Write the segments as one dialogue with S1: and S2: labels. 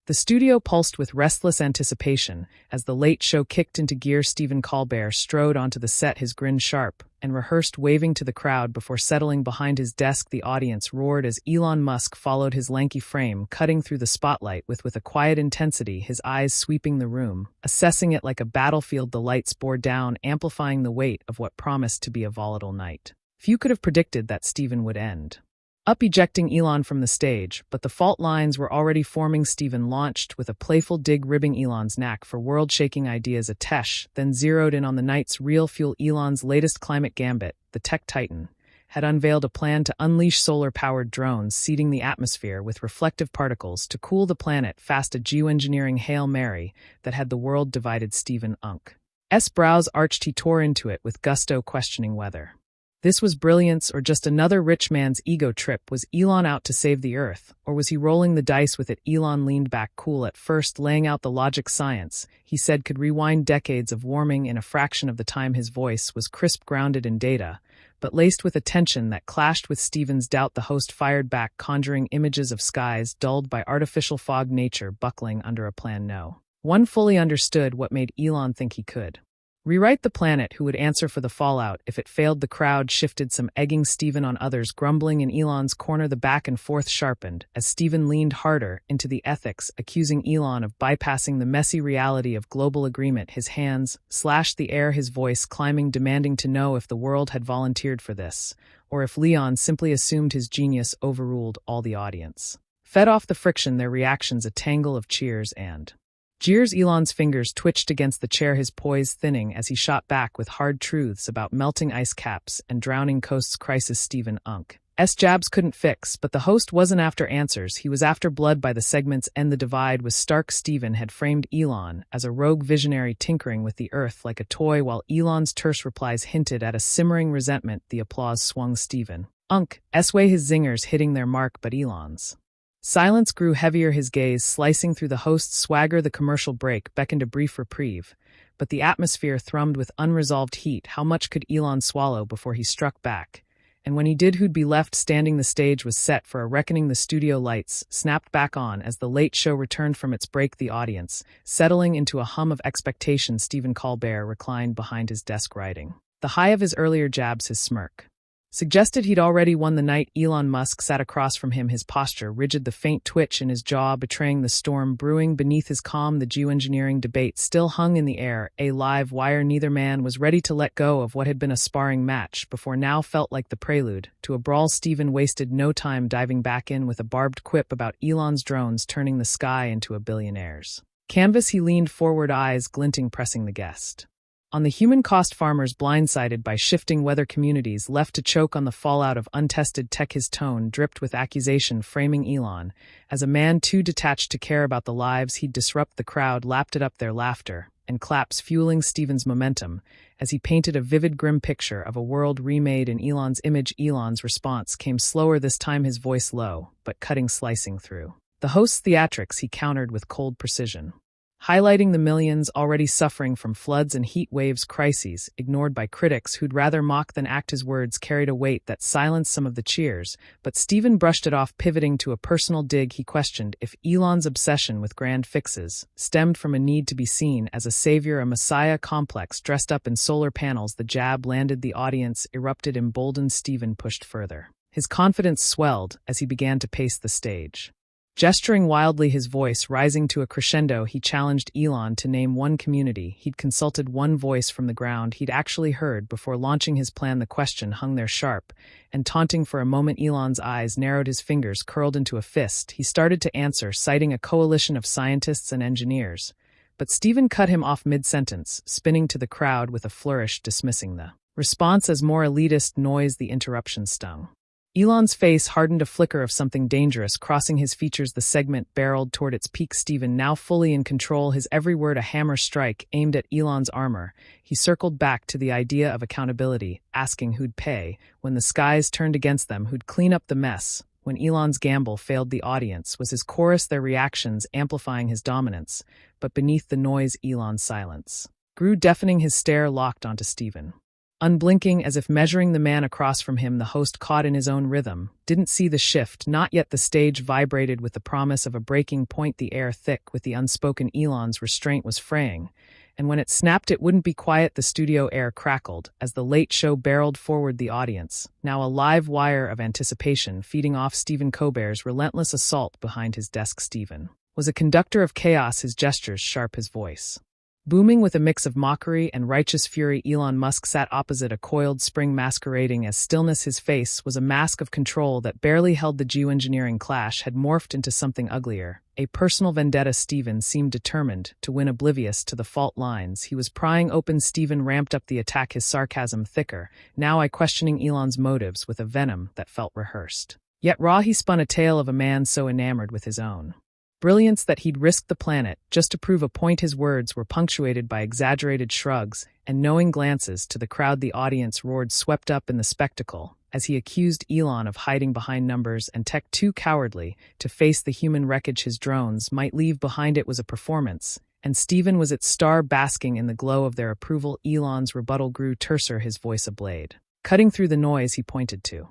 S1: The studio pulsed with restless anticipation as the late show kicked into gear. Stephen Colbert strode onto the set, his grin sharp, and rehearsed waving to the crowd before settling behind his desk. The audience roared as Elon Musk followed his lanky frame, cutting through the spotlight with a quiet intensity, his eyes sweeping the room, assessing it like a battlefield. The lights bore down, amplifying the weight of what promised to be a volatile night. Few could have predicted that Stephen would end up ejecting Elon from the stage, but the fault lines were already forming. Stephen launched with a playful dig, ribbing Elon's knack for world-shaking ideas. Atesh then zeroed in on the night's real fuel. Elon's latest climate gambit, the tech titan, had unveiled a plan to unleash solar-powered drones seeding the atmosphere with reflective particles to cool the planet fast, a geoengineering Hail Mary that had the world divided. Stephen Unk's brows arched. He tore into it with gusto, questioning whether this was brilliance or just another rich man's ego trip. Was Elon out to save the Earth, or was he rolling the dice with it? Elon leaned back, cool at first, laying out the logic. Science, he said, could rewind decades of warming in a fraction of the time. His voice was crisp, grounded in data, but laced with a tension that clashed with Stephen's doubt. The host fired back, conjuring images of skies dulled by artificial fog, nature buckling under a plan no one fully understood. What made Elon think he could rewrite the planet? Who would answer for the fallout if it failed? The crowd shifted, some egging Stephen on, others grumbling. In Elon's corner, the back and forth sharpened as Stephen leaned harder into the ethics, accusing Elon of bypassing the messy reality of global agreement. His hands slashed the air, his voice climbing, demanding to know if the world had volunteered for this, or if Leon simply assumed his genius overruled all. The audience fed off the friction, their reactions a tangle of cheers and jeers. Elon's fingers twitched against the chair, his poise thinning as he shot back with hard truths about melting ice caps and drowning coasts. Crisis Stephen Unk's jabs couldn't fix, but the host wasn't after answers, he was after blood. By the segment's end, the divide was stark. Stephen had framed Elon as a rogue visionary tinkering with the Earth like a toy, while Elon's terse replies hinted at a simmering resentment. The applause swung Stephen Unk's way, his zingers hitting their mark, but Elon's silence grew heavier, his gaze slicing through the host's swagger. The commercial break beckoned a brief reprieve, but the atmosphere thrummed with unresolved heat. How much could Elon swallow before he struck back? And when he did, who'd be left standing? The stage was set for a reckoning. The studio lights snapped back on as the late show returned from its break, the audience settling into a hum of expectation. Stephen Colbert reclined behind his desk, writing the high of his earlier jabs. His smirk suggested he'd already won the night. Elon Musk sat across from him, his posture rigid, the faint twitch in his jaw betraying the storm brewing beneath his calm. The geoengineering debate still hung in the air, a live wire. Neither man was ready to let go of what had been a sparring match before now felt like the prelude to a brawl. Stephen wasted no time diving back in with a barbed quip about Elon's drones turning the sky into a billionaire's canvas. He leaned forward, eyes glinting, pressing the guest on the human cost. Farmers blindsided by shifting weather, communities left to choke on the fallout of untested tech. His tone dripped with accusation, framing Elon as a man too detached to care about the lives he'd disrupt. The crowd lapped it up, their laughter and claps fueling Stephen's momentum as he painted a vivid, grim picture of a world remade in Elon's image. Elon's response came slower this time, his voice low but cutting, slicing through the host's theatrics. He countered with cold precision, highlighting the millions already suffering from floods and heat waves, crises ignored by critics who'd rather mock than act. His words carried a weight that silenced some of the cheers, but Stephen brushed it off, pivoting to a personal dig. He questioned if Elon's obsession with grand fixes stemmed from a need to be seen as a savior, a messiah complex dressed up in solar panels. The jab landed, the audience erupted, emboldened. Stephen pushed further. His confidence swelled as he began to pace the stage, gesturing wildly, his voice rising to a crescendo. He challenged Elon to name one community he'd consulted, one voice from the ground he'd actually heard before launching his plan. The question hung there sharp and taunting. For a moment Elon's eyes narrowed, his fingers curled into a fist. He started to answer, citing a coalition of scientists and engineers, but Stephen cut him off mid-sentence, spinning to the crowd with a flourish, dismissing the response as more elitist noise. The interruption stung. Elon's face hardened, a flicker of something dangerous crossing his features. The segment barreled toward its peak. Stephen, now fully in control, his every word a hammer strike aimed at Elon's armor. He circled back to the idea of accountability, asking who'd pay when the skies turned against them, who'd clean up the mess when Elon's gamble failed. The audience was his chorus, their reactions amplifying his dominance. But beneath the noise, Elon's silence grew deafening, his stare locked onto Stephen. Unblinking, as if measuring the man across from him, the host, caught in his own rhythm, didn't see the shift. Not yet. The stage vibrated with the promise of a breaking point, the air thick with the unspoken. Elon's restraint was fraying, and when it snapped it wouldn't be quiet. The studio air crackled as the late show barreled forward, the audience, now a live wire of anticipation, feeding off Stephen Colbert's relentless assault behind his desk. Stephen was a conductor of chaos, his gestures sharp, his voice booming with a mix of mockery and righteous fury. Elon Musk sat opposite, a coiled spring masquerading as stillness. His face was a mask of control that barely held. The geoengineering clash had morphed into something uglier, a personal vendetta. Stephen seemed determined to win, oblivious to the fault lines he was prying open. Stephen ramped up the attack, his sarcasm thicker, now questioning Elon's motives with a venom that felt rehearsed. Yet raw, he spun a tale of a man so enamored with his own brilliance that he'd risked the planet just to prove a point. His words were punctuated by exaggerated shrugs and knowing glances to the crowd. The audience roared, swept up in the spectacle, as he accused Elon of hiding behind numbers and tech, too cowardly to face the human wreckage his drones might leave behind. It was a performance, and Stephen was its star, basking in the glow of their approval. Elon's rebuttal grew terser, his voice a blade cutting through the noise. He pointed to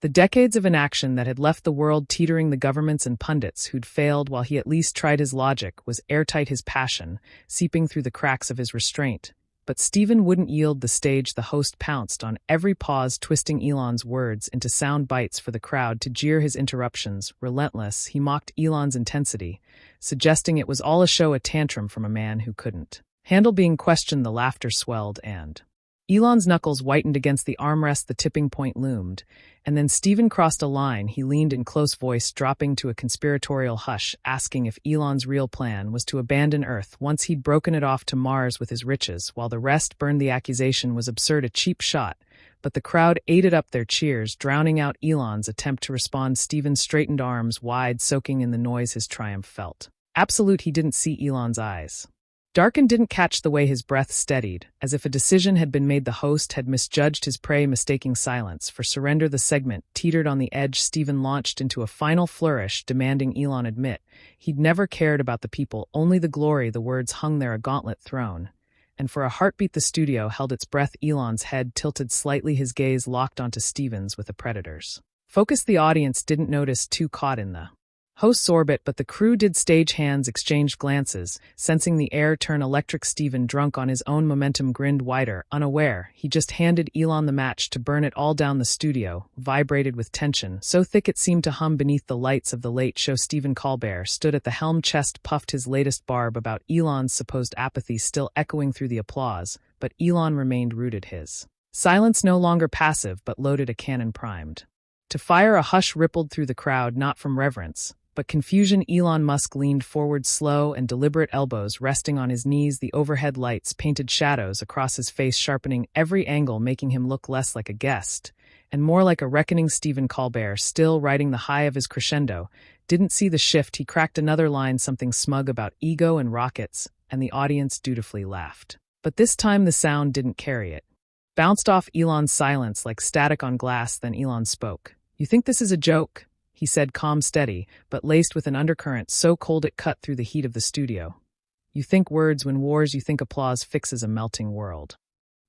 S1: the decades of inaction that had left the world teetering, the governments and pundits who'd failed while he at least tried. His logic was airtight, his passion seeping through the cracks of his restraint. But Stephen wouldn't yield. The stage, the host pounced on every pause, twisting Elon's words into sound bites for the crowd to jeer. His interruptions relentless, he mocked Elon's intensity, suggesting it was all a show, a tantrum from a man who couldn't handle being questioned. The laughter swelled, and Elon's knuckles whitened against the armrest. The tipping point loomed, and then Stephen crossed a line. He leaned in close, voice dropping to a conspiratorial hush, asking if Elon's real plan was to abandon Earth once he'd broken it off to Mars with his riches, while the rest burned. The accusation was absurd, a cheap shot, but the crowd ate it up, their cheers drowning out Elon's attempt to respond. Stephen straightened, arms wide, soaking in the noise. His triumph felt absolute. He didn't see Elon's eyes darkened, didn't catch the way his breath steadied, as if a decision had been made. The host had misjudged his prey, mistaking silence for surrender. The segment teetered on the edge. Stephen launched into a final flourish, demanding Elon admit he'd never cared about the people, only the glory. The words hung there, a gauntlet thrown, and for a heartbeat the studio held its breath. Elon's head tilted slightly, his gaze locked onto Stephen's with a predator's focus. The audience didn't notice, too caught in the host's orbit, but the crew did. Stage hands exchanged glances, sensing the air turn electric. Stephen, drunk on his own momentum, grinned wider, unaware he just handed Elon the match to burn it all down. The studio vibrated with tension, so thick it seemed to hum beneath the lights of the late show. Stephen Colbert stood at the helm, chest puffed, his latest barb about Elon's supposed apathy still echoing through the applause, but Elon remained rooted, his silence no longer passive but loaded, a cannon primed to fire. A hush rippled through the crowd, not from reverence but confusion. Elon Musk leaned forward, slow and deliberate, elbows resting on his knees. The overhead lights painted shadows across his face, sharpening every angle, making him look less like a guest and more like a reckoning. Stephen Colbert, still riding the high of his crescendo, didn't see the shift. He cracked another line, something smug about ego and rockets, and the audience dutifully laughed. But this time the sound didn't carry it. Bounced off Elon's silence like static on glass. Then Elon spoke. "You think this is a joke?" he said, calm, steady, but laced with an undercurrent so cold it cut through the heat of the studio. "You think words win wars, you think applause fixes a melting world."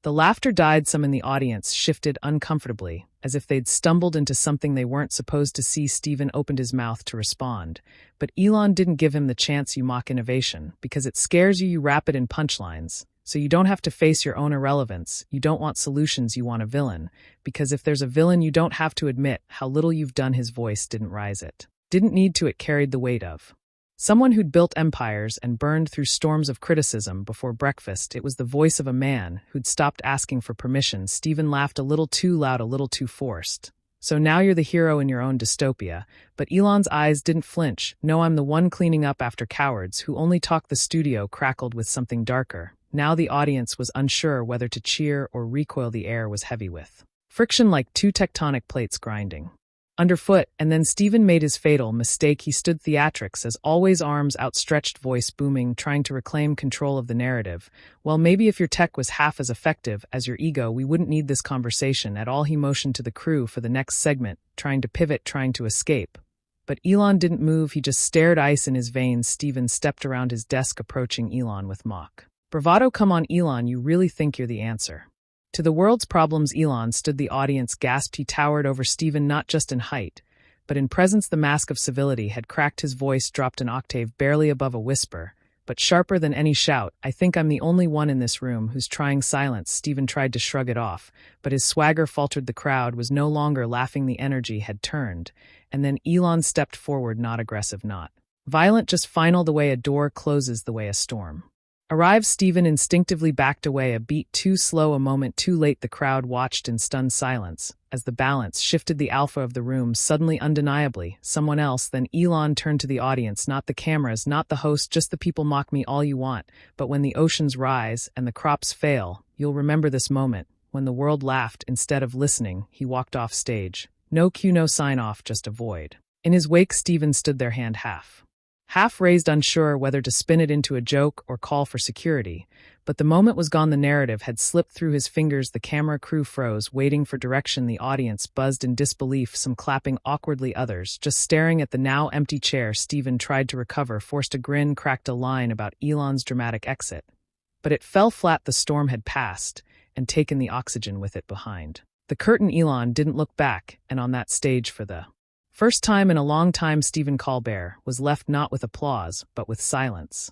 S1: The laughter died. Some in the audience shifted uncomfortably, as if they'd stumbled into something they weren't supposed to see. Stephen opened his mouth to respond, but Elon didn't give him the chance. "You mock innovation because it scares you, you wrap it in punchlines. So you don't have to face your own irrelevance. You don't want solutions, you want a villain. Because if there's a villain, you don't have to admit how little you've done." His voice didn't rise, it didn't need to, it carried the weight of someone who'd built empires and burned through storms of criticism before breakfast. It was the voice of a man who'd stopped asking for permission. Stephen laughed, a little too loud, a little too forced. "So now you're the hero in your own dystopia." But Elon's eyes didn't flinch. "No, I'm the one cleaning up after cowards who only talk." The studio crackled with something darker. Now the audience was unsure whether to cheer or recoil. The air was heavy with friction, like two tectonic plates grinding underfoot. And then Stephen made his fatal mistake. He stood, theatrics as always, arms outstretched, voice booming, trying to reclaim control of the narrative. "Well, maybe if your tech was half as effective as your ego, we wouldn't need this conversation at all." He motioned to the crew for the next segment, trying to pivot, trying to escape. But Elon didn't move. He just stared, ice in his veins. Stephen stepped around his desk, approaching Elon with mock bravado. "Come on, Elon, you really think you're the answer?" To the world's problems, Elon stood. The audience gasped. He towered over Stephen, not just in height, but in presence. The mask of civility had cracked. His voice dropped an octave, barely above a whisper, but sharper than any shout. I think I'm the only one in this room who's trying silence. Stephen tried to shrug it off, but his swagger faltered. The crowd was no longer laughing. The energy had turned. And then Elon stepped forward, not aggressive, not violent, just final. The way a door closes, the way a storm arrives. Stephen instinctively backed away, a beat too slow, a moment too late. The crowd watched in stunned silence as the balance shifted. The alpha of the room suddenly, undeniably, someone else. Then Elon turned to the audience, not the cameras, not the host, just the people. Mock me all you want, but when the oceans rise and the crops fail, you'll remember this moment, when the world laughed instead of listening. He walked off stage. No cue, no sign-off, just a void. In his wake, Stephen stood there, hand half raised, unsure whether to spin it into a joke or call for security. But the moment was gone. The narrative had slipped through his fingers. The camera crew froze, waiting for direction. The audience buzzed in disbelief, some clapping awkwardly, others just staring at the now empty chair. Stephen tried to recover, forced a grin, cracked a line about Elon's dramatic exit. But it fell flat. The storm had passed and taken the oxygen with it behind the curtain. Elon didn't look back, and on that stage, for the first time in a long time, Stephen Colbert was left not with applause, but with silence.